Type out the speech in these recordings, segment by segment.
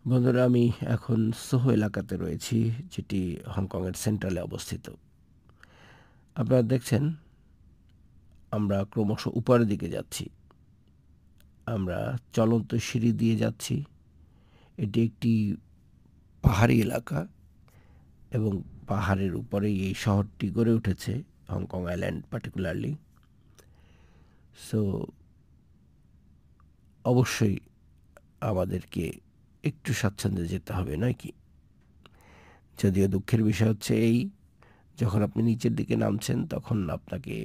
বন্ধুরা, আমি এখন সোহো এলাকাতে রয়েছি, যেটি হংকংয়ের সেন্ট্রালে অবস্থিত। আপনারা দেখছেন আমরা ক্রমশ উপরের দিকে যাচ্ছি। আমরা চলন্ত সিঁড়ি দিয়ে যাচ্ছি। এটি একটি পাহাড়ি এলাকা এবং পাহাড়ের উপরেই এই শহরটি গড়ে উঠেছে, হংকং আইল্যান্ড পার্টিকুলারলি। সো অবশ্যই আমাদেরকে একটু স্বাচ্ছন্দ্যে যেতে হবে, নয় কি? যদিও দুঃখের বিষয় হচ্ছে এই, যখন আপনি নিচের দিকে নামছেন তখন আপনাকে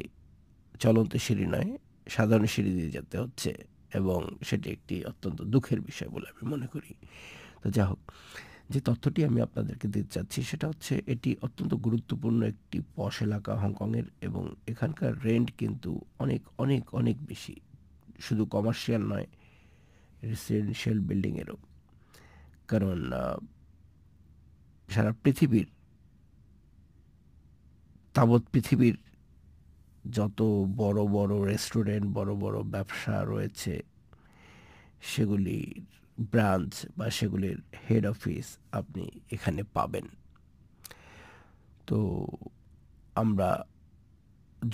চলন্ত সিঁড়ি নয়, সাধারণ সিঁড়ি দিয়ে যেতে হচ্ছে, এবং সেটি একটি অত্যন্ত দুঃখের বিষয় বলে আমি মনে করি। তো যা হোক, যে তথ্যটি আমি আপনাদেরকে দিতে চাচ্ছি সেটা হচ্ছে, এটি অত্যন্ত গুরুত্বপূর্ণ একটি পশ এলাকা হংকংয়ের, এবং এখানকার রেন্ট কিন্তু অনেক অনেক অনেক বেশি। শুধু কমার্শিয়াল নয়, রেসিডেন্সিয়াল বিল্ডিংয়েরও। কারণ সারা পৃথিবীর, তাবৎ পৃথিবীর যত বড় বড় রেস্টুরেন্ট, বড় বড় ব্যবসা রয়েছে, সেগুলির ব্রাঞ্চ বা সেগুলির হেড অফিস আপনি এখানে পাবেন। তো আমরা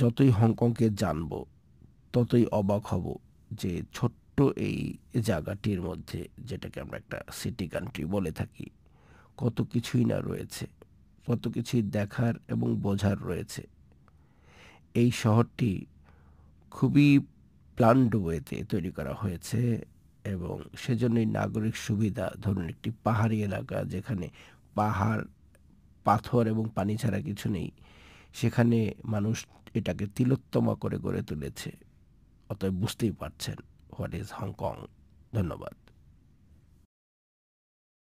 যতই হংকংকে জানব, ততই অবাক হব যে ছোট্ট এই জায়গাটির মধ্যে, যেটাকে আমরা একটা সিটি কান্ট্রি বলে থাকি, কত কিছুই না রয়েছে, কত কিছুই দেখার এবং বোঝার রয়েছে। এই শহরটি খুবই প্ল্যান্ড ওয়েতে তৈরি করা হয়েছে, এবং সেজন্যই নাগরিক সুবিধা, ধরুন একটি পাহাড়ি এলাকা যেখানে পাহাড়, পাথর এবং পানি ছাড়া কিছু নেই, সেখানে মানুষ এটাকে তিলোত্তমা করে গড়ে তুলেছে। অতএব বুঝতেই পারছেন হোয়াট ইজ হংকং। ধন্যবাদ।